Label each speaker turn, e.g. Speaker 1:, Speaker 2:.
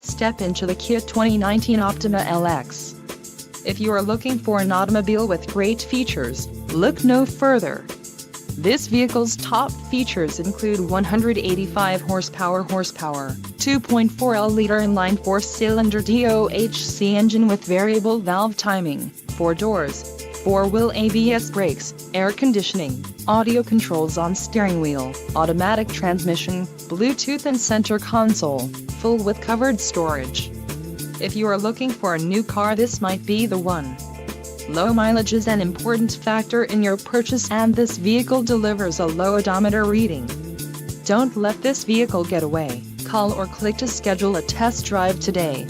Speaker 1: Step into the Kia 2019 Optima LX. If you are looking for an automobile with great features, look no further. This vehicle's top features include 185 horsepower, 2.4L inline 4-cylinder DOHC engine with variable valve timing, 4 doors, 4-wheel ABS brakes, air conditioning, audio controls on steering wheel, automatic transmission, Bluetooth and center console, full with covered storage. If you are looking for a new car, this might be the one. Low mileage is an important factor in your purchase, and this vehicle delivers a low odometer reading. Don't let this vehicle get away. Call or click to schedule a test drive today.